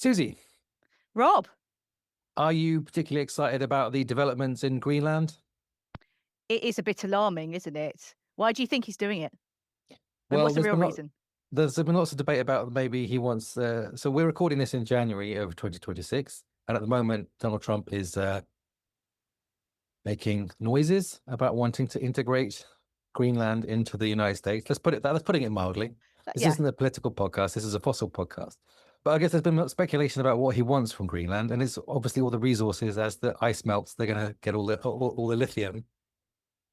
Susie, Rob, are you particularly excited about the developments in Greenland? it is a bit alarming, isn't it? Why do you think he's doing it? And Well, what's the real reason? there's been lots of debate about maybe he wants. So we're recording this in January of 2026, and at the moment, Donald Trump is making noises about wanting to integrate Greenland into the United States. Let's putting it mildly. This Yeah, isn't a political podcast. This is a fossil podcast. But I guess there's been speculation about what he wants from Greenland, and it's obviously all the resources. As the ice melts, they're going to get all the lithium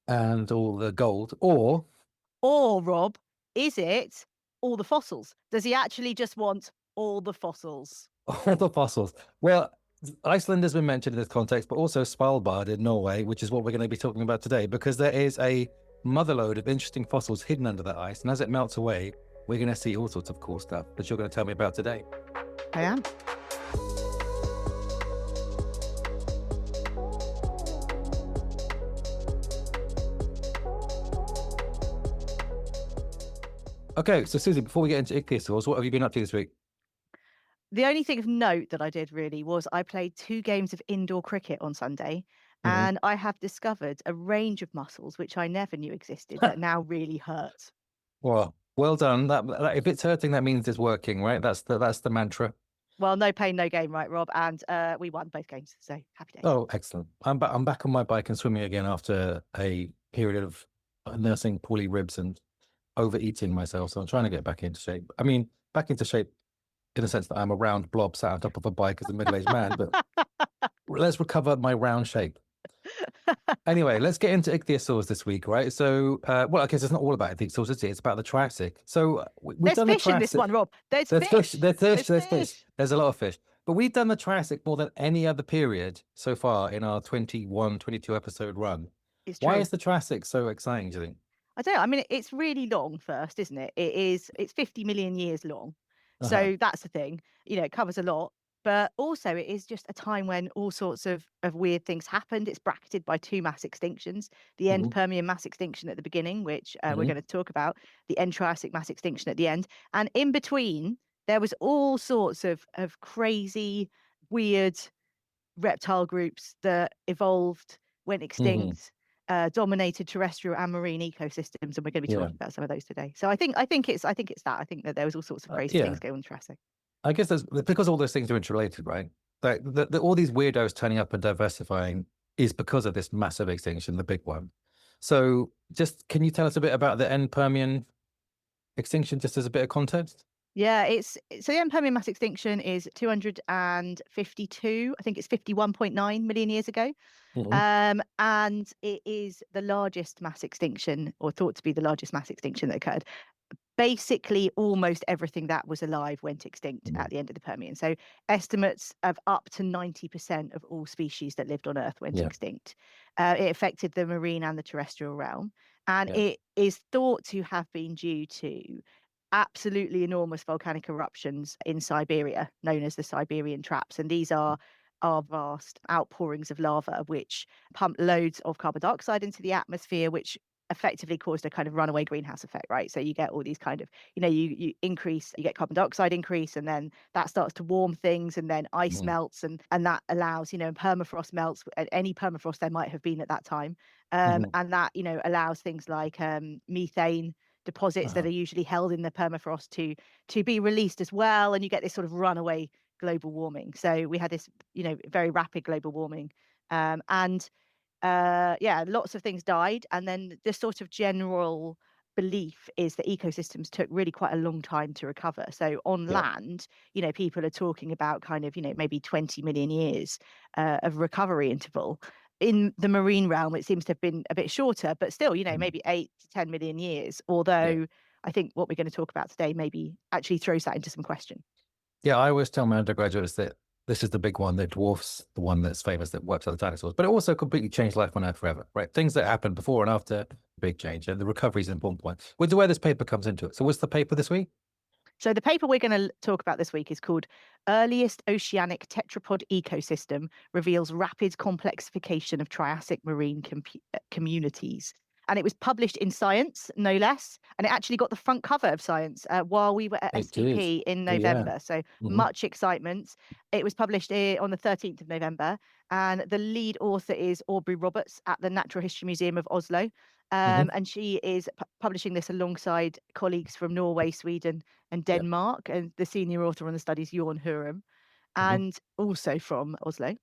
and all the gold, or or Rob, is it all the fossils? Does he actually just want all the fossils? all the fossils. Well, Iceland has been mentioned in this context, but also Svalbard in Norway, which is what we're going to be talking about today, because there is a motherlode of interesting fossils hidden under that ice. And as it melts away, we're going to see all sorts of cool stuff that you're going to tell me about today. I am. Okay, so Susie, before we get into ichthyosaurs, what have you been up to this week? The only thing of note that I did really was I played 2 games of indoor cricket on Sunday, and I have discovered a range of muscles which I never knew existed that now really hurt. Well done. That if it's hurting, that means it's working, right? That's the mantra. Well, no pain, no gain, right, Rob? And we won both games, so happy days. Oh, excellent. I'm back on my bike and swimming again after a period of nursing poorly ribs and overeating myself. So I'm trying to get back into shape. I mean, back into shape in the sense that I'm a round blob sat on top of a bike as a middle-aged man, but let's recover my round shape. Anyway, let's get into ichthyosaurs this week, right? So, well, I guess it's not all about ichthyosaurs, is it? It's about the Triassic. So we've There's done the fish in this Triassic. one, Rob. There's There's fish. There's fish. There's a lot of fish. But we've done the Triassic more than any other period so far in our 21, 22 episode run. It's Why true. is the Triassic so exciting, do you think? I don't know. I mean, it's really long first, isn't it? It's 50 million years long. So that's the thing. It covers a lot. But also it is just a time when all sorts of weird things happened. It's bracketed by 2 mass extinctions, the end Mhm. Permian mass extinction at the beginning, which we're Mhm. going to talk about, the end Triassic mass extinction at the end. And in between, there was all sorts of crazy, weird reptile groups that evolved, went Mhm. extinct, dominated terrestrial and marine ecosystems, and we're going to be Yeah. talking about some of those today. So I think it's that. I think that there was all sorts of crazy Yeah. things going on in Triassic. I guess there's because all those things are interrelated, right? Like all these weirdos turning up and diversifying is because of this massive extinction, the big one. So, just can you tell us a bit about the end Permian extinction, just as a bit of context? Yeah, so the end Permian mass extinction is 252. I think it's 51.9 million years ago. Mhm. And it is the largest mass extinction, or thought to be the largest mass extinction that occurred. Basically, almost everything that was alive went extinct at the end of the Permian. So estimates of up to 90% of all species that lived on Earth went Yeah. extinct. It affected the marine and the terrestrial realm. And Yeah. it is thought to have been due to absolutely enormous volcanic eruptions in Siberia, known as the Siberian traps. And these are vast outpourings of lava which pump loads of carbon dioxide into the atmosphere, which effectively caused a kind of runaway greenhouse effect, right? So you get all these kind of, you get carbon dioxide increase, and then that starts to warm things, and then ice Mhm. melts, and that allows, and permafrost melts, any permafrost there might have been at that time, Mhm. and that allows things like methane deposits that Uh-huh. are usually held in the permafrost to be released as well, and you get this sort of runaway global warming. So we had this very rapid global warming, and yeah, lots of things died, and then the sort of general belief is that ecosystems took really quite a long time to recover. So on Yeah. land, people are talking about kind of maybe 20 million years of recovery interval. In the marine realm, it seems to have been a bit shorter, but still, Mhm. maybe 8 to 10 million years. Yeah. Although I think what we're going to talk about today maybe actually throws that into some question. Yeah. I always tell my undergraduates that this is the big one that dwarfs the one that's famous that wipes out the dinosaurs, but it also completely changed life on Earth forever, right? Things that happened before and after, big change, and the recovery is an important point, which is where this paper comes into it. So, what's the paper this week? So the paper we're going to talk about this week is called Earliest Oceanic Tetrapod Ecosystem Reveals Rapid Complexification of Triassic Marine Communities. and it was published in Science, no less. And it actually got the front cover of Science while we were at It did. SVP in Yeah. November. So Hmm. much excitement. It was published on the 13th of November, and the lead author is Aubrey Roberts at the Natural History Museum of Oslo. Hmm. And she is publishing this alongside colleagues from Norway, Sweden, and Yeah. Denmark. And the senior author on the study is Jorn Hurum, Hmm. and also from Oslo.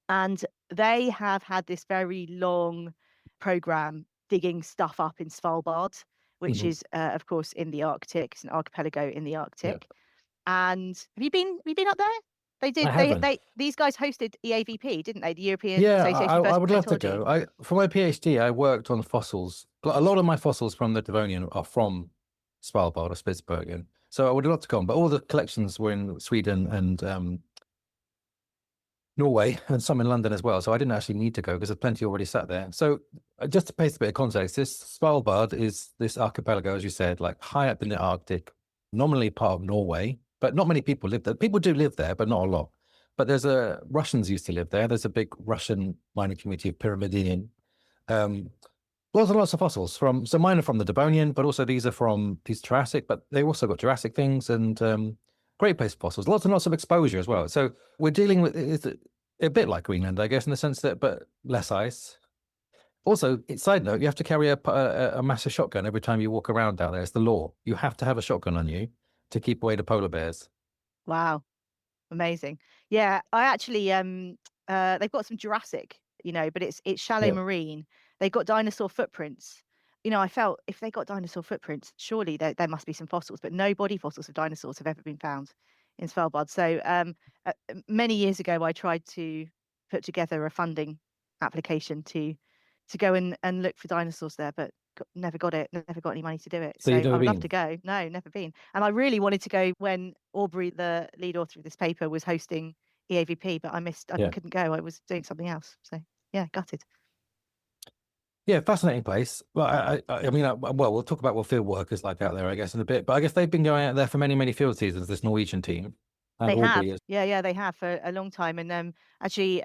And they have had this very long program digging stuff up in Svalbard, which Hmm. is, of course, in the Arctic. It's an archipelago in the Yeah. Arctic. And have you been up there? They I did. haven't. These guys hosted EAVP, didn't they? The European Yeah, Association for I would love to Paleontology. go. For my PhD, I worked on fossils. A lot of my fossils from the Devonian are from Svalbard or Spitsbergen. So I would love to come, but all the collections were in Sweden and Norway, and some in London as well. So I didn't actually need to go because there's plenty already sat there. So just to paste a bit of context, this Svalbard is this archipelago, as you said, like high up in the Arctic, nominally part of Norway, but not many people live there. People do live there, but not a lot. But Russians used to live there. There's a big Russian mining community of Pyramidian. Um, Lots and lots of fossils so mine are from the Devonian, but also these are from these Triassic, but they also got Jurassic things and great place for fossils. Lots and lots of exposure as well. So we're dealing with it's a bit like Greenland, I guess, in the sense that, but less ice. Also, side note, you have to carry a massive shotgun every time you walk around down there. It's the law. You have to have a shotgun on you to keep away the polar bears. Wow. Amazing. Yeah, I actually they've got some Jurassic, but it's shallow Yeah. marine. They've got dinosaur footprints. I felt if they got dinosaur footprints, surely there must be some fossils, but no body fossils of dinosaurs have ever been found in Svalbard. So many years ago, I tried to put together a funding application to go and look for dinosaurs there, but never got it, never got any money to do it. So So you've I never would love been? to go. No, never been. And I really wanted to go when Aubrey, the lead author of this paper, was hosting EAVP, but I Yeah. couldn't go. I was doing something else. So yeah, gutted. Yeah, fascinating place. Well, I mean, well, we'll talk about what field work is like out there, I guess, in a bit. But I guess they've been going out there for many, many field seasons. This Norwegian team, and They have. Aubrey is. Yeah, they have for a long time. And actually,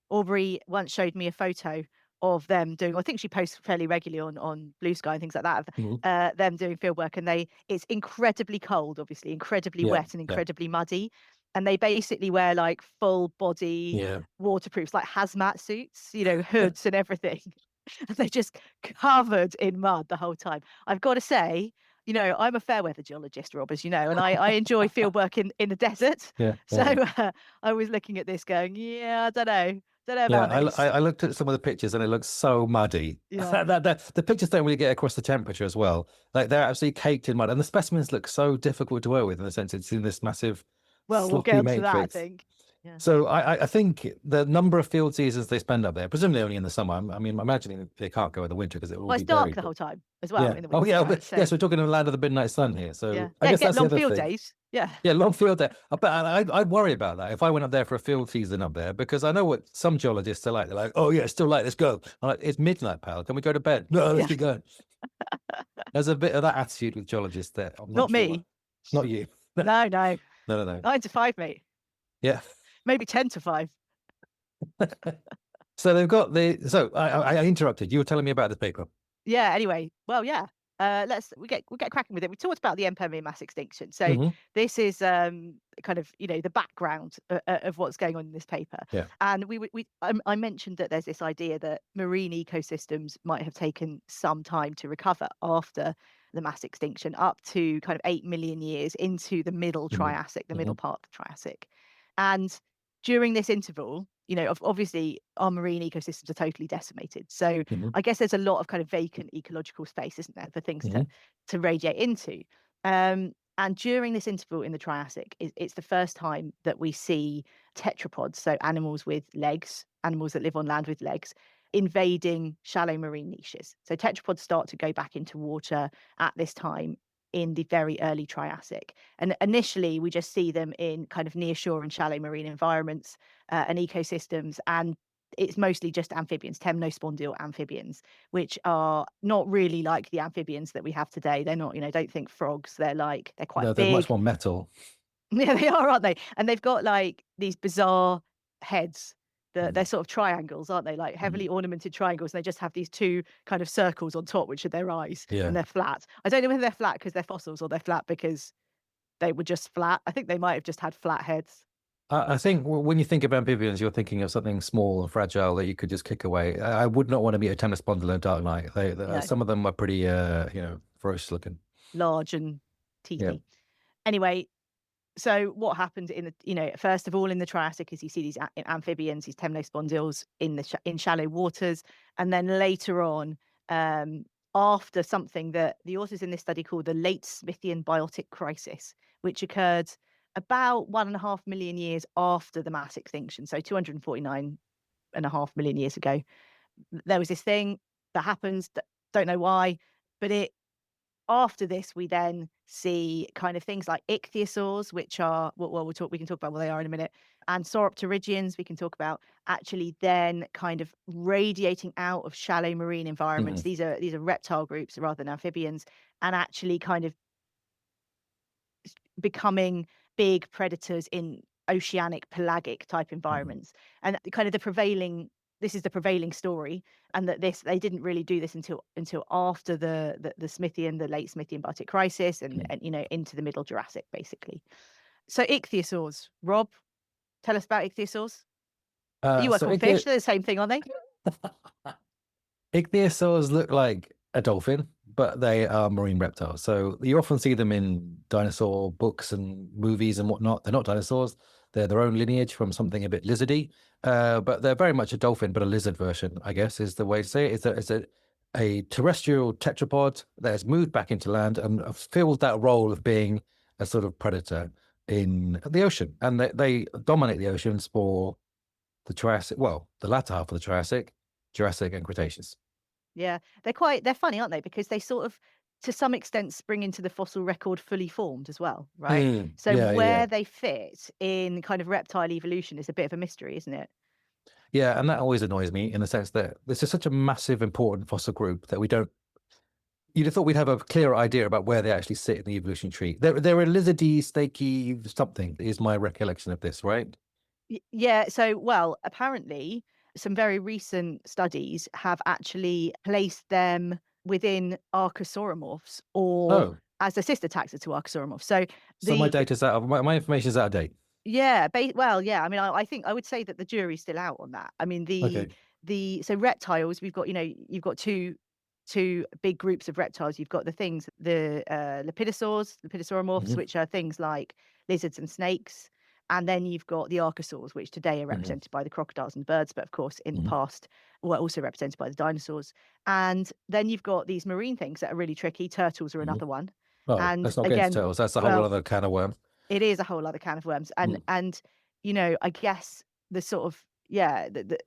Aubrey once showed me a photo of them doing, I think she posts fairly regularly on Blue Sky and things like that, of Mhm. them doing field work. And it's incredibly cold, obviously, incredibly Yeah, wet and yeah, incredibly muddy. And they basically wear like full body yeah. waterproofs, like hazmat suits, hoods and everything. And they're just covered in mud the whole time. I've got to say, I'm a fair weather geologist, Rob, as you know, and I enjoy field work in the desert. Yeah, So yeah, I was looking at this going, yeah, I don't know yeah. about this. I looked at some of the pictures and it looks so muddy. Yeah. The pictures don't really get across the temperature as well. Like they're absolutely caked in mud, and the specimens look so difficult to work with in the sense it's in this massive Well, we'll get sloppy onto that, I matrix. think. Yeah. So I think the number of field seasons they spend up there, presumably only in the summer. I mean, I'm imagining they can't go in the winter because it will all Well, be it's dark buried. the But whole time as well yeah. in the Oh winter, yeah. right? But yes, So we're talking in the land of the midnight sun here. yeah, So I guess get that's the long other field thing. days. Yeah. Yeah, long field day. But I'd worry about that if I went up there for a field season up there because I know what some geologists are like. They're like, oh yeah, it's still light, let's go. I'm like, it's midnight, pal. Can we go to bed? No, let's Yeah. keep going. There's a bit of that attitude with geologists there. I'm not Not sure. me. Not you. No, No, no. no, no. 9 to 5, mate. Yeah. Maybe 10 to 5. So they've got so I interrupted. You were telling me about this paper. Yeah, anyway, well, yeah. We get cracking with it. We talked about the Permian mass extinction. So Hmm. this is kind of the background of what's going on in this paper. Yeah. And I mentioned that there's this idea that marine ecosystems might have taken some time to recover after the mass extinction, up to kind of 8 million years into the middle Hmm. Triassic, the Hmm. middle part of the Triassic. And during this interval, obviously our marine ecosystems are totally decimated. So Hmm. I guess there's a lot of kind of vacant ecological space, isn't there, for things Hmm. to radiate into. And during this interval in the Triassic, it's the first time that we see tetrapods, so animals with legs, animals that live on land with legs, invading shallow marine niches. So tetrapods start to go back into water at this time in the very early Triassic. And initially, we just see them in kind of nearshore and shallow marine environments and ecosystems. And it's mostly just amphibians, temnospondyl amphibians, which are not really like the amphibians that we have today. They're not, don't think frogs. They're No, quite they're much big. more metal. Yeah, they are, aren't they? And they've got like these bizarre heads. they're sort of triangles, aren't they? Like Mm. heavily ornamented triangles. And they just have these two kind of circles on top, which are their eyes, Yeah. and they're flat. I don't know whether they're flat because they're fossils or they're flat because they were just flat. I think they might have just had flat heads. I think when you think of amphibians, you're thinking of something small and fragile that you could just kick away. I would not want to meet a tennis pond in a dark night. No, Some of them are pretty, ferocious looking. large and Yeah. teethy. Anyway, so what happened in the first of all in the Triassic is you see these amphibians, these temnospondyls in the in shallow waters, and then later on, um, after something that the authors in this study call the late Smithian biotic crisis, which occurred about 1.5 million years after the mass extinction, so 249.5 million years ago. There was this thing that happens. Don't know why, but it after this, we then see kind of things like ichthyosaurs, which are well, we can talk about what they are in a minute, and sauropterygians. We can talk about actually then kind of radiating out of shallow marine environments. Mhm. These are reptile groups rather than amphibians, and actually kind of becoming big predators in oceanic pelagic type Mhm. environments. And kind of the prevailing this is the prevailing story, and that this they didn't really do this until after the Smithian, the late Smithian Bartic crisis, and Mhm. into the middle Jurassic basically. So ichthyosaurs, Rob, tell us about ichthyosaurs. You So work on fish, they're the same thing, aren't they? ichthyosaurs look like a dolphin, but they are marine reptiles. So you often see them in dinosaur books and movies and whatnot. They're not dinosaurs. They're their own lineage from something a bit lizardy. But they're very much a dolphin, but a lizard version, I guess, is the way to say it. It's a terrestrial tetrapod that has moved back into land and filled that role of being a sort of predator in the ocean. And they dominate the oceans for the Triassic, well, the latter half of the Triassic, Jurassic, and Cretaceous. Yeah, they're funny, aren't they? Because they sort of, to some extent, spring into the fossil record fully formed as well, right? Mm. So Yeah, yeah, yeah. where they fit in kind of reptile evolution is a bit of a mystery, isn't it? Yeah, and that always annoys me in the sense that this is such a massive, important fossil group that we don't. You'd have thought we'd have a clearer idea about where they actually sit in the evolutionary tree. They're a lizardy, snaky something, is my recollection of this, right? Yeah, so well, apparently some very recent studies have actually placed them within archosauromorphs or Oh, as a sister taxa to archosauromorphs. So so my the data's out of my information's out of date. yeah, well, yeah. I mean, I think I would say that the jury's still out on that. I mean, Okay. the so reptiles, we've got you've got two big groups of reptiles. You've got the things the lepidosaurs, lepidosauromorphs, Hmm. which are things like lizards and snakes, and then you've got the archosaurs, which today are Hmm. represented by the crocodiles and birds, but of course in the Hmm. past were also represented by the dinosaurs. And then you've got these marine things that are really tricky. Turtles are Hmm. another one, Oh, and let's not get into again, turtles. That's a whole well, other can of worms. it is a whole other can of worms. And Mm. I guess the sort of yeah, the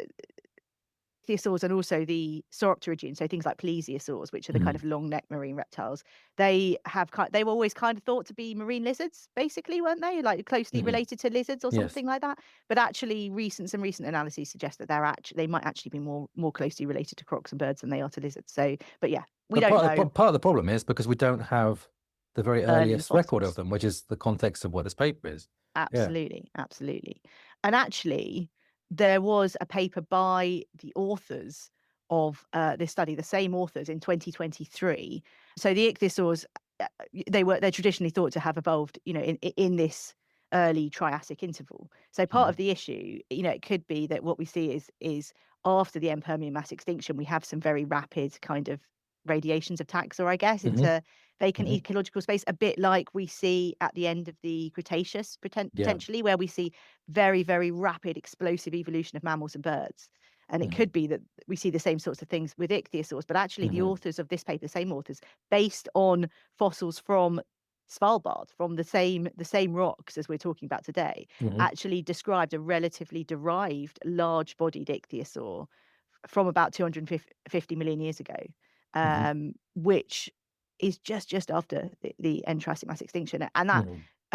ichthyosaurs and also the sauropterygians, so things like plesiosaurs, which are the kind Mm. of long neck marine reptiles, they were always kind of thought to be marine lizards, basically, weren't they? Like closely Hmm. related to lizards or Yes. something like that. But actually, some recent analyses suggest that they might actually be more closely related to crocs and birds than they are to lizards. So, but yeah, we But don't know part of the problem is because we don't have the very early earliest record of fossils. them, which is the context of what this paper is. Yeah. Absolutely, absolutely. And actually, there was a paper by the authors of this study, the same authors in 2023. So the ichthyosaurs, they're traditionally thought to have evolved, in this early Triassic interval. So part Hmm. of the issue, it could be that what we see is after the end Permian mass extinction, we have some very rapid kind of radiations of taxa, I guess, Hmm. into vacant Hmm. ecological space, a bit like we see at the end of the Cretaceous, Yeah. potentially, where we see very, very rapid, explosive evolution of mammals and birds. And it Hmm. could be that we see the same sorts of things with ichthyosaurs, but actually, the Hmm. authors of this paper, the same authors, based on fossils from Svalbard, from the same rocks as we're talking about today, Hmm. actually described a relatively derived large-bodied ichthyosaur from about 250 million years ago, Hmm. which is just after the end Triassic mass extinction, and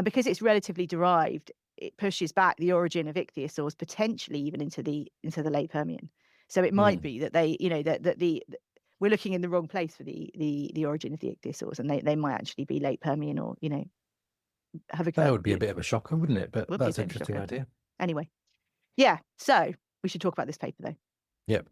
because it's relatively derived, it pushes back the origin of ichthyosaurs potentially even into the late Permian. So it might Hmm. be that we're looking in the wrong place for the origin of the ichthyosaurs, and they might actually be late Permian, or have That occurred. would be a bit of a shocker, wouldn't it? But Would be a that's an bit of a interesting shocker. idea. Anyway, yeah. So we should talk about this paper though. Yep.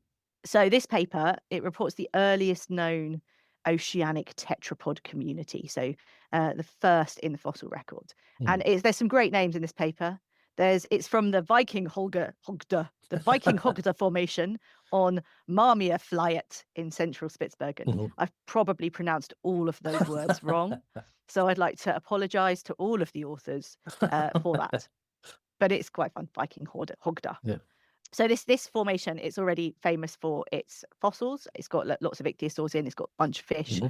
So this paper, it reports the earliest known oceanic tetrapod community. So the first in the fossil record. And there's some great names in this paper. It's from the the Viking Hogda formation on Marmia Flyet in central Spitsbergen. I've probably pronounced all of those words wrong. So I'd like to apologize to all of the authors for that. But it's quite fun, Viking Hogda. Yeah. So this formation, it's already famous for its fossils. It's got lots of ichthyosaurs in. It's got a bunch of fish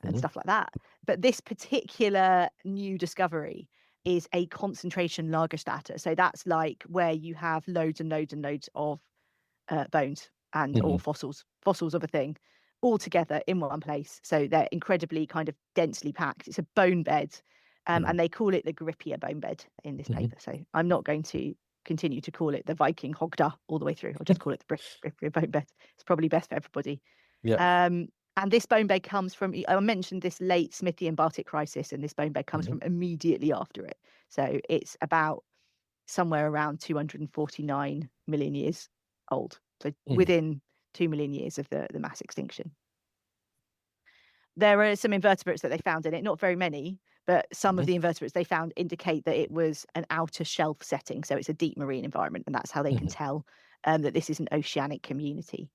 and stuff like that. But this particular new discovery is a concentration Lagerstätte. So that's like where you have loads and loads and loads of bones and or fossils of a thing all together in one place. So they're incredibly kind of densely packed. It's a bone bed. And they call it the Grippier bone bed in this paper. So I'm not going to continue to call it the Viking Hogda all the way through. I'll just call it the Grippier bone bed. It's probably best for everybody. Yeah. And this bone bed comes from, I mentioned this late Smithian Baltic crisis, and this bone bed comes from immediately after it. So it's about somewhere around 249 million years old. So within 2 million years of the mass extinction. There are some invertebrates that they found in it, not very many, but some of the invertebrates they found indicate that it was an outer shelf setting. So it's a deep marine environment, and that's how they can tell that this is an oceanic community.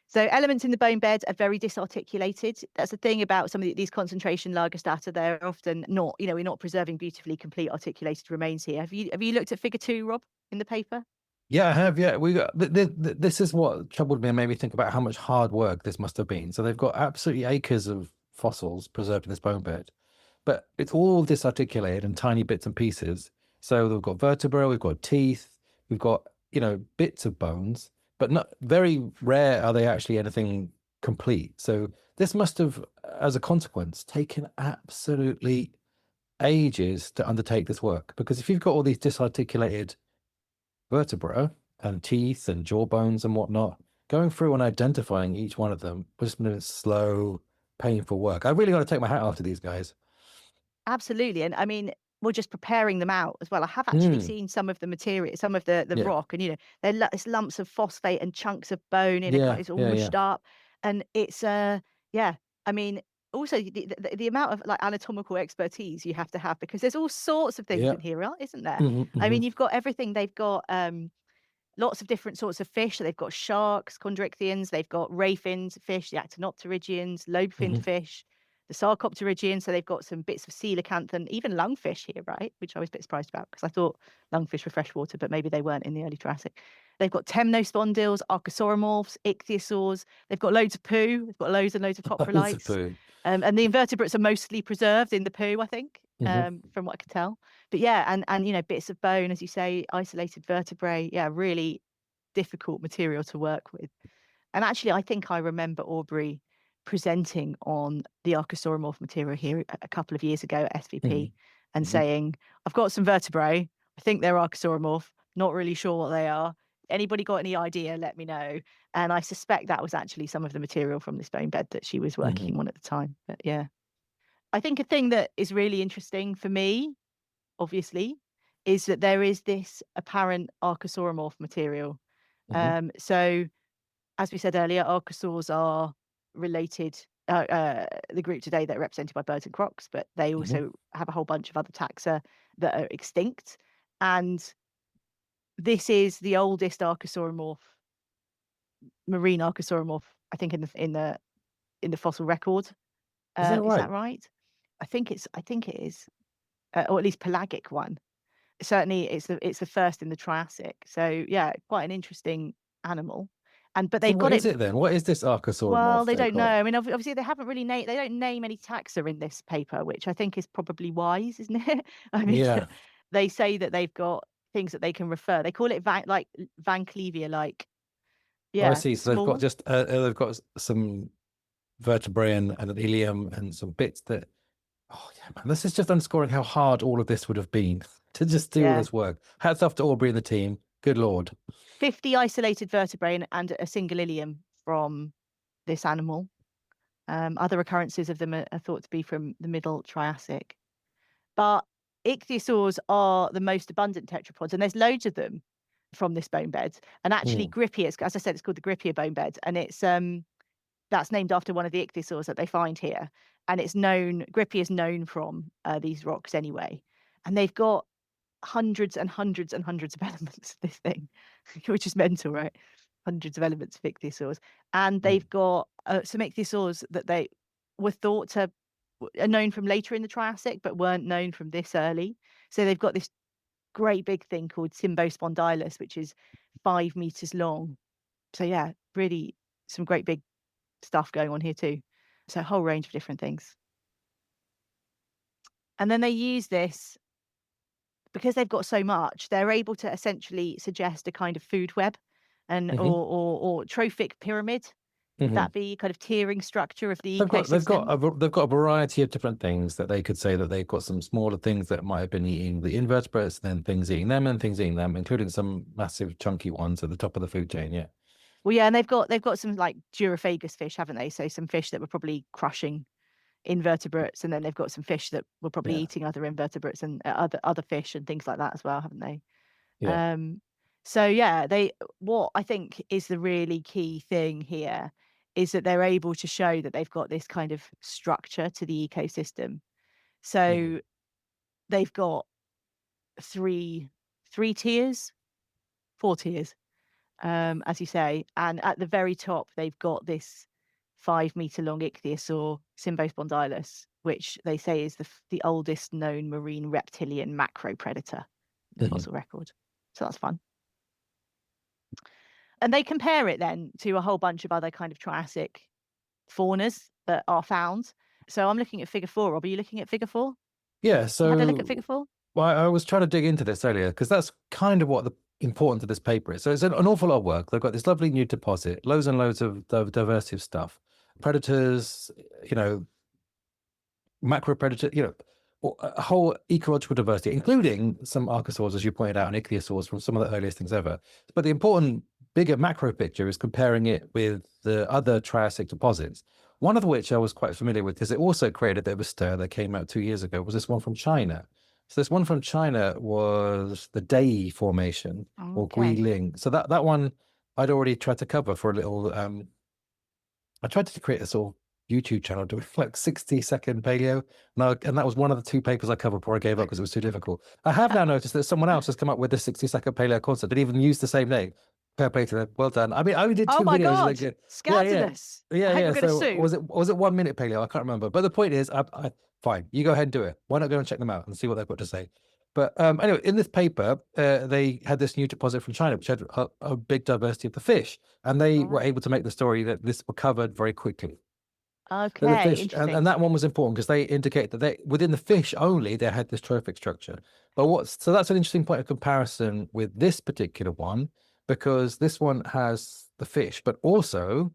So elements in the bone bed are very disarticulated. That's the thing about some of these concentration Lagerstätte. They're often not, we're not preserving beautifully complete articulated remains here. Have you looked at figure 2, Rob, in the paper? Yeah, I have. Yeah, we got this is what troubled me and made me think about how much hard work this must have been. So they've got absolutely acres of fossils preserved in this bone bed, but it's all disarticulated in tiny bits and pieces. So we've got vertebra, we've got teeth, we've got bits of bones, but not very rare are they actually anything complete. So this must have, as a consequence, taken absolutely ages to undertake this work, because if you've got all these disarticulated vertebra and teeth and jaw bones and whatnot, going through and identifying each one of them was slow, painful work. I really got to take my hat off to these guys. Absolutely. And I mean, we're just preparing them out as well. I have actually seen some of the material, some of the rock, and there's lumps of phosphate and chunks of bone in it. It's all mushed up, and it's I mean, also the amount of like anatomical expertise you have to have, because there's all sorts of things in here, isn't there? I mean, you've got everything. They've got lots of different sorts of fish. So they've got sharks, chondrichthyans, they've got ray-finned fish, the actinopterygians, lobe-finned fish, the sarcopterygians. So they've got some bits of coelacanth and even lungfish here, right? Which I was a bit surprised about, because I thought lungfish were freshwater, but maybe they weren't in the early Triassic. They've got temnospondyls, archosauromorphs, ichthyosaurs. They've got loads of poo. They've got loads and loads of coprolites. And the invertebrates are mostly preserved in the poo, I think, from what I can tell. But yeah, and bits of bone, as you say, isolated vertebrae. Yeah, really difficult material to work with. And actually, I think I remember Aubrey presenting on the archosauromorph material here a couple of years ago at SVP and saying, I've got some vertebrae. I think they're archosauromorph. Not really sure what they are. Anybody got any idea? Let me know. And I suspect that was actually some of the material from this bone bed that she was working on at the time. But yeah, I think a thing that is really interesting for me, obviously, is that there is this apparent archosauromorph material. So, as we said earlier, archosaurs are related. The group today that are represented by birds and crocs, but they also have a whole bunch of other taxa that are extinct. And this is the oldest archosauromorph, marine archosauromorph, I think, in the fossil record. Is that right? Is that right? I think it is, or at least pelagic one. Certainly, it's the first in the Triassic. So yeah, quite an interesting animal. But they've got it. What is it then? What is this archosauromorph? Well, they don't know. I mean, obviously, they haven't really named. They don't name any taxa in this paper, which I think is probably wise, isn't it? I mean, they say that they've got things that they can refer. They call it Van Clevia, like I see. So they've got they've got some vertebrae and an ileum and some bits that. Oh yeah, man! This is just underscoring how hard all of this would have been to just do all this work. Hats off to Aubrey and the team. Good Lord. 50 isolated vertebrae and a single ileum from this animal. Other occurrences of them are thought to be from the middle Triassic. But ichthyosaurs are the most abundant tetrapods, and there's loads of them. from this bone bed. And actually, Mm. Grippia, as I said, it's called the Grippia bone bed, and it's that's named after one of the ichthyosaurs that they find here. And it's known, Grippia is known from these rocks anyway. And they've got hundreds and hundreds and hundreds of elements, this thing, which is mental, right? Hundreds of elements of ichthyosaurs. And Mm. they've got some ichthyosaurs that they were thought to are known from later in the Triassic, but weren't known from this early. So they've got this great big thing called Symbospondylus, which is 5 meters long. So yeah, really some great big stuff going on here too. So a whole range of different things. And then they use this because they've got so much, they're able to essentially suggest a kind of food web and Hmm. or trophic pyramid. Would Hmm. that be kind of tiering structure of the They've got ecosystem? they've got a variety of different things that they could say that they've got some smaller things that might have been eating the invertebrates, then things eating them, and things eating them, including some massive chunky ones at the top of the food chain. Yeah. Well, yeah, and they've got some like durophagus fish, haven't they? So some fish that were probably crushing invertebrates, and then they've got some fish that were probably Yeah. eating other invertebrates and other fish and things like that as well, haven't they? Yeah. Um, so yeah, they what I think is the really key thing here is that they're able to show that they've got this kind of structure to the ecosystem. Hmm. So they've got three three tiers, four tiers, as you say, and at the very top they've got this 5 meter long ichthyosaur, Symbospondylus, which they say is the oldest known marine reptilian macro predator in the Hmm. fossil record. So that's fun. And they compare it then to a whole bunch of other kind of Triassic faunas that are found. So I'm looking at figure 4. Rob, are you looking at figure 4? Yeah. You had a look at figure So, 4? well, I was trying to dig into this earlier because that's kind of what the important to this paper is. So it's an awful lot of work. They've got this lovely new deposit, loads and loads of diversity of stuff, predators, you know, macro predator, a whole ecological diversity, including some archosaurs, as you pointed out, and ichthyosaurs from some of the earliest things ever. But the important, bigger macro picture is comparing it with the other Triassic deposits. One of which I was quite familiar with because it also created a bit of a stir that came out 2 years ago, was this one from China. So this one from China was the Dai Formation or Okay. Guiling. So that one I'd already tried to cover for a little I tried to create a sort of YouTube channel doing like 60-second paleo. And that was one of the two papers I covered before I gave up because it was too difficult. I have now noticed that someone else has come up with this 60-second paleo concept. They even used the same name. Fair play to them. Well done. I mean, I only did Oh two my videos. Like, God. yeah, yeah, Scandalous. I yeah, hope yeah. we're going to So sue. was it 1 minute paleo? I can't remember. But the point is, fine. You go ahead and do it. Why not go and check them out and see what they've got to say? But anyway, in this paper, they had this new deposit from China, which had a big diversity of the fish, and they were Right. able to make the story that this recovered very quickly. So the Okay. fish, and Interesting. that one was important because they indicate that they within the fish only they had this trophic structure. But so that's an interesting point of comparison with this particular one because this one has the fish, but also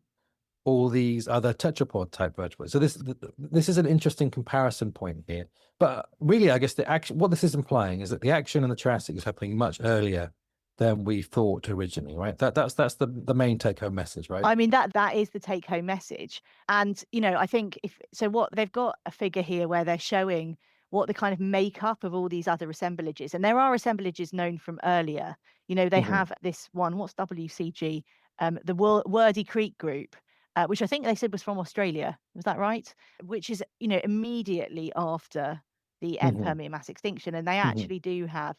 all these other tetrapod type vertebrates. So this is an interesting comparison point here. But really, I guess the action, what this is implying is that the action in the Triassic is happening much earlier than we thought originally, right? That's the main take home message, right? I mean, that is the take home message. And, I think if so, what they've got a figure here where they're showing what the kind of makeup of all these other assemblages, and there are assemblages known from earlier. They Hmm. have this one, what's WCG, the Wordy Creek group, which I think they said was from Australia. Was that right? Which is, immediately after the end Hmm. Permian mass extinction. And they Hmm. actually do have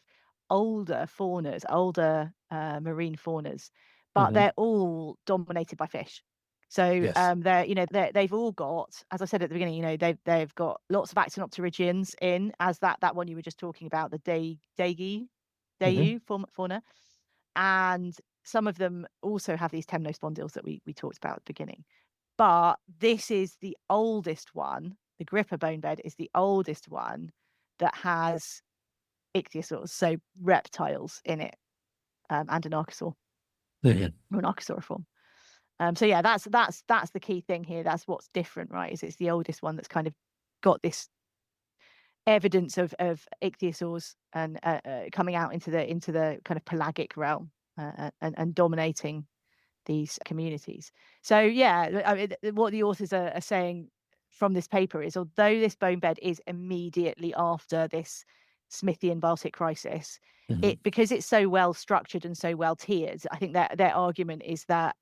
older faunas, older marine faunas, but Hmm. they're all dominated by fish. So Yes. they've all got, as I said at the beginning, they've got lots of actinopterygians in, as that one you were just talking about, the Hmm. Dayu fauna, and some of them also have these temnospondyls that we talked about at the beginning. But this is the oldest one. The Gripper bone bed is the oldest one that has ichthyosaurs, so reptiles in it, and an archosaur or an archosaur form. So yeah, that's the key thing here. That's what's different, right? Is it's the oldest one that's kind of got this evidence of ichthyosaurs and coming out into the kind of pelagic realm, and dominating these communities. So yeah, I mean, what the authors are saying from this paper is, although this bone bed is immediately after this Smithian Baltic crisis, Mhm. because it's so well structured and so well tiered, I think that their argument is that,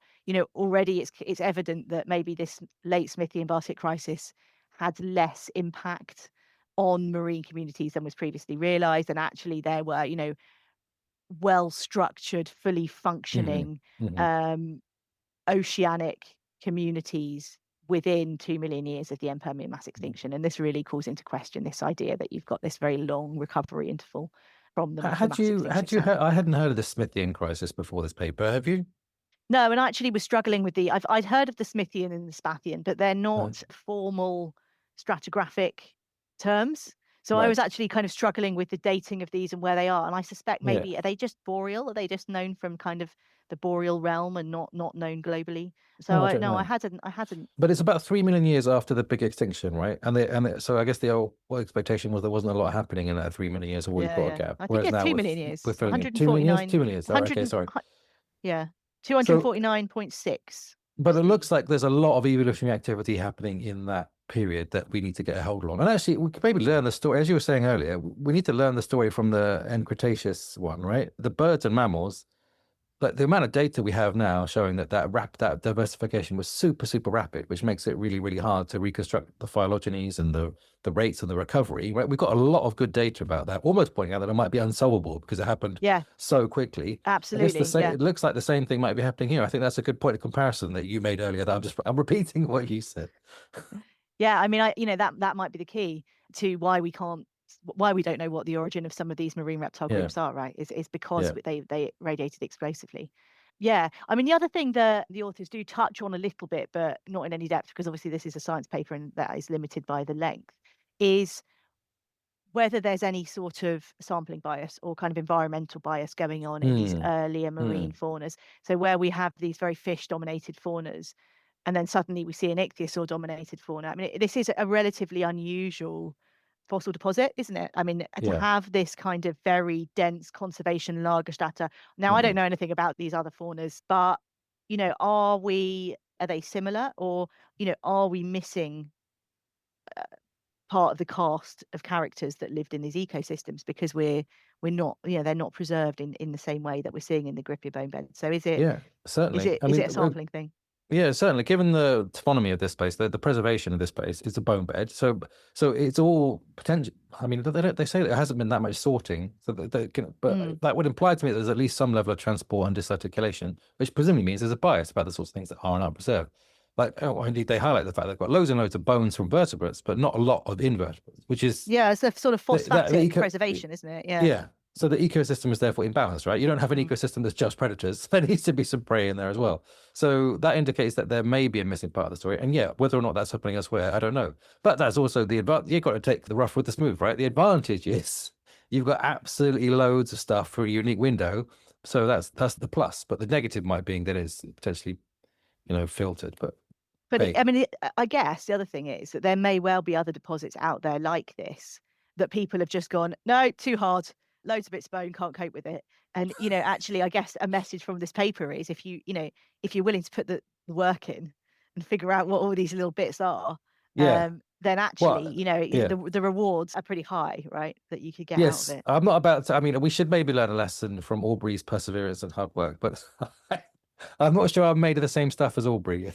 already it's evident that maybe this late Smithian Baltic crisis had less impact on marine communities than was previously realized. And actually there were, well structured, fully Mhm. functioning Mhm. um, oceanic communities within 2 million years of the end Permian mass extinction. And this really calls into question this idea that you've got this very long recovery interval from the Had mass you extinction had you itself. heard? I hadn't heard of the Smithian crisis before this paper. Have you? No, and I actually was struggling with I'd heard of the Smithian and the Spathian, but they're not formal stratigraphic terms. So I was Right. actually kind of struggling with the dating of these and where they are. And I suspect Yeah. maybe, are they just boreal? Are they just known from kind of the boreal realm and not known globally? So Oh, I I don't no, know. I hadn't. But it's about 3 million years after the big extinction, right? So I guess the old expectation was there wasn't a lot happening in that 3 million years, or we've Yeah, got a yeah. gap. I think Whereas it's now 2 million we're years. filling in 2 million years, 149, 2 million years. All right, 100 okay, and, sorry. yeah, So, 249.6 but was it the. looks like there's a lot of evolutionary activity happening in that period that we need to get a hold on. And actually, we could maybe learn the story, as you were saying earlier. We need to learn the story from the end Cretaceous one, right? The birds and mammals. Like the amount of data we have now showing that that diversification was super rapid, which makes it really hard to reconstruct the phylogenies and the rates and the recovery. Right, we've got a lot of good data about that, almost pointing out that it might be unsolvable because it happened Yeah, so quickly. And it's the absolutely. same. Yeah. It looks like the same thing might be happening here. I think that's a good point of comparison that you made earlier. That I'm repeating what you said. Yeah, I mean, that might be the key to why we don't know what the origin of some of these marine reptile Yeah, groups are, right? Is because yeah. they radiated explosively. Yeah, I mean, the other thing that the authors do touch on a little bit, but not in any depth, because obviously this is a science paper and that is limited by the length, is whether there's any sort of sampling bias or kind of environmental bias going on in these Hmm. earlier marine Hmm. faunas. So where we have these very fish-dominated faunas, and then suddenly we see an ichthyosaur-dominated fauna. I mean, this is a relatively unusual fossil deposit, isn't it? I mean, to Yeah. have this kind of very dense conservation Lagerstätte. Now, I don't Hmm. know anything about these other faunas, but are they similar, or are we missing part of the cast of characters that lived in these ecosystems because we're not, they're not preserved in the same way that we're seeing in the Grippi bone bed. So is it Yeah. is Certainly. it I is mean, it a sampling thing? yeah, certainly. Given the taphonomy of this place, the preservation of this place is a bone bed. So it's all potential. I mean, they say there hasn't been that much sorting. So Mm. but that would imply to me that there's at least some level of transport and disarticulation, which presumably means there's a bias about the sorts of things that are and aren't preserved. Like, oh, indeed, they highlight the fact they've got loads and loads of bones from vertebrates, but not a lot of invertebrates, which is Yeah, it's a sort of the phosphatic eco. preservation, isn't it? Yeah. Yeah. So the ecosystem is therefore imbalanced, right? You don't have an Mm. ecosystem that's just predators. There needs to be some prey in there as well. So that indicates that there may be a missing part of the story. And yeah, whether or not that's happening elsewhere, I don't know. But that's also the advantage. You've got to take the rough with the smooth, right? The advantage is you've got absolutely loads of stuff for a unique window. So that's the plus. But the negative might being that it's potentially, filtered. But But hey, I mean, I guess the other thing is that there may well be other deposits out there like this that people have just gone, no, too hard, loads of its bone, can't cope with it. And actually, I guess a message from this paper is if you're willing to put the work in and figure out what all these little bits are, yeah. then actually, Well, yeah. the rewards are pretty high, right? That you could get out of Yes, it. I'm not about to. I mean, we should maybe learn a lesson from Aubrey's perseverance and hard work, but I'm not sure I'm made of the same stuff as Aubrey.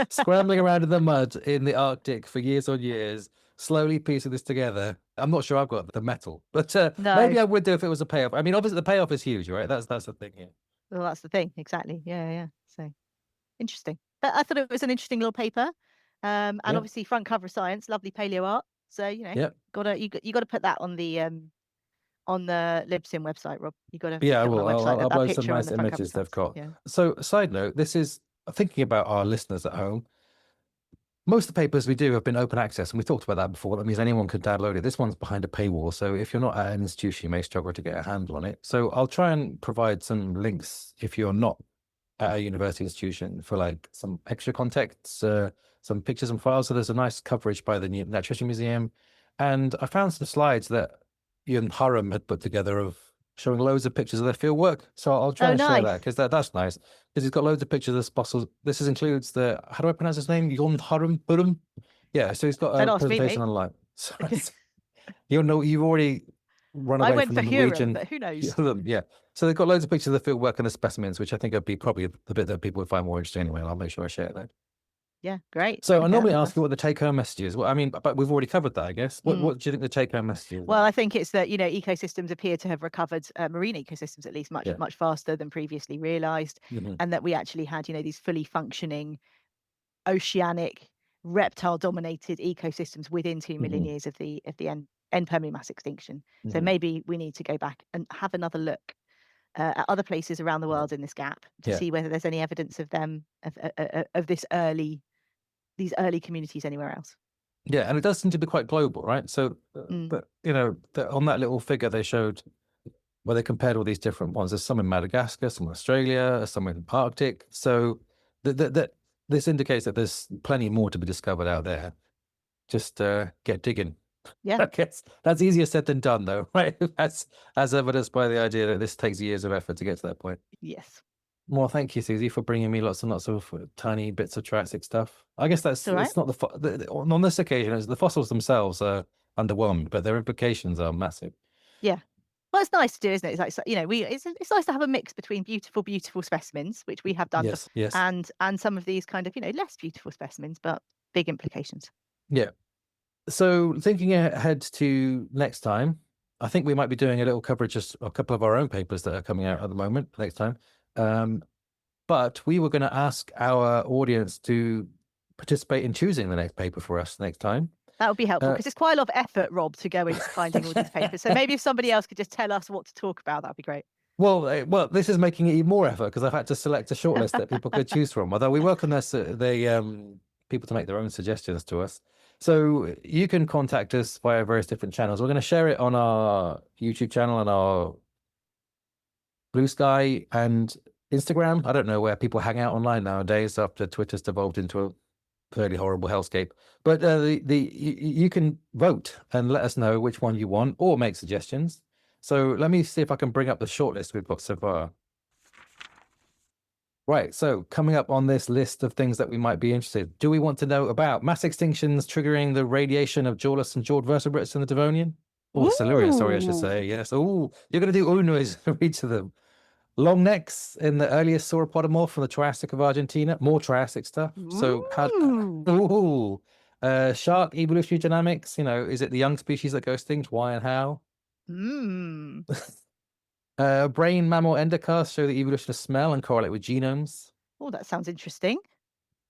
Scrambling around in the mud in the Arctic for years on years, slowly piecing this together. I'm not sure I've got the metal, but No, maybe I would do if it was a payoff. I mean, obviously the payoff is huge, right? That's the thing here. well, that's the thing, exactly. Yeah, yeah. So. Interesting. But I thought it was an interesting little paper. And Yeah, obviously front cover science, lovely paleo art. So, yeah, you gotta put that on the Libsyn website, Rob. You gotta yeah. I get on our will. website, I'll that upload some picture on nice the front cover images they've science. got. Yeah. So, side note, this is thinking about our listeners at home. Most of the papers we do have been open access, and we talked about that before. That means anyone can download it. This one's behind a paywall, so if you're not at an institution, you may struggle to get a handle on it. So I'll try and provide some links if you're not at a university institution for like some extra context, some pictures and files. So there's a nice coverage by the Natural History Museum, and I found some slides that Ian Hurram had put together of showing loads of pictures of their field work. So I'll try Oh, and share that nice. because that's nice because he's got loads of pictures of fossils. Includes the, how do I pronounce his name? Yon Hurram Purum. Yeah, so he's got Don't a ask me, presentation mate. online. So you'll know, you've already run I away went from for the Huron, Norwegian. but who knows? Yeah. So they've got loads of pictures of the field work and the specimens, which I think would be probably the bit that people would find more interesting anyway. And I'll make sure I share that. Yeah, great. So I Okay, normally that'd be ask fun. you what the take-home message is. Well, I mean, but we've already covered that, I guess. What do you think the take-home message is? Well, I think it's that, ecosystems appear to have recovered, marine ecosystems at least much, Yeah. much faster than previously realized. And that we actually had, these fully functioning oceanic reptile dominated ecosystems within 2 million years of the end Permian mass extinction. So maybe we need to go back and have another look at other places around the world in this gap to see whether there's any evidence of them of these early communities anywhere else. Yeah, and it does seem to be quite global, right? So, but on that little figure they showed where they compared all these different ones. There's some in Madagascar, some in Australia, some in the Arctic. So that this indicates that there's plenty more to be discovered out there. Just get digging. Yeah. I guess that's easier said than done, though, right? As evidenced by the idea that this takes years of effort to get to that point. Yes. Well, thank you, Susie, for bringing me lots and lots of tiny bits of Triassic stuff. I guess that's All right. it's not on this occasion. It's the fossils themselves are underwhelming, but their implications are massive. Yeah. Well, it's nice to do, isn't it? It's like, it's nice to have a mix between beautiful specimens, which we have done, Yes. and some of these kind of less beautiful specimens, but big implications. Yeah. So thinking ahead to next time, I think we might be doing a little coverage of a couple of our own papers that are coming out at the moment next time. But we were going to ask our audience to participate in choosing the next paper for us next time. That would be helpful because it's quite a lot of effort, Rob, to go into finding all these papers. So maybe if somebody else could just tell us what to talk about, that'd be great. Well, this is making it even more effort because I've had to select a shortlist that people could choose from. Although we welcome people to make their own suggestions to us. So you can contact us via various different channels. We're going to share it on our YouTube channel and our Blue Sky and Instagram. I don't know where people hang out online nowadays after Twitter's devolved into a fairly horrible hellscape. But you can vote and let us know which one you want or make suggestions. So let me see if I can bring up the shortlist we've got so far. Right, so coming up on this list of things that we might be interested, do we want to know about mass extinctions triggering the radiation of jawless and jawed vertebrates in the Devonian? Or Silurian, sorry, I should say. Yes. Oh, you're going to do noise for each of them. Long necks in the earliest sauropodomorph from the Triassic of Argentina. More Triassic stuff. So, shark evolutionary dynamics. Is it the young species that go extinct? Why and how? Brain mammal endocasts show the evolution of smell and correlate with genomes. Oh, that sounds interesting.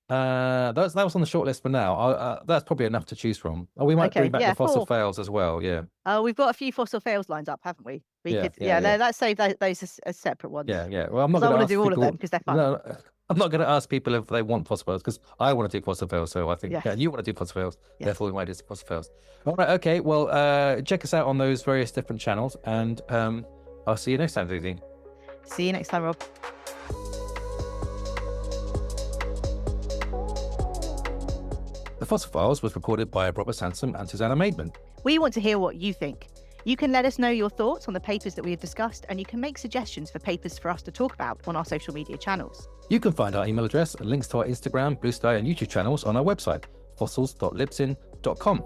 That was on the short list for now. That's probably enough to choose from. Oh, we might bring back the fossil fails as well. Yeah. Oh, we've got a few fossil fails lined up, haven't we? Let's save those as separate ones. Yeah. Well, I'm not going to do all of them because they're fun. No, I'm not going to ask people if they want fossil fails because I want to do fossil fails. So I think you want to do fossil fails. Yes. Therefore, we might do fossil fails. All right. Okay. Well, check us out on those various different channels, and I'll see you next time, Susie. See you next time, Rob. The Fossil Files was recorded by Robert Sansom and Susanna Maidman. We want to hear what you think. You can let us know your thoughts on the papers that we have discussed, and you can make suggestions for papers for us to talk about on our social media channels. You can find our email address and links to our Instagram, Blue Sky and YouTube channels on our website, fossils.libsyn.com.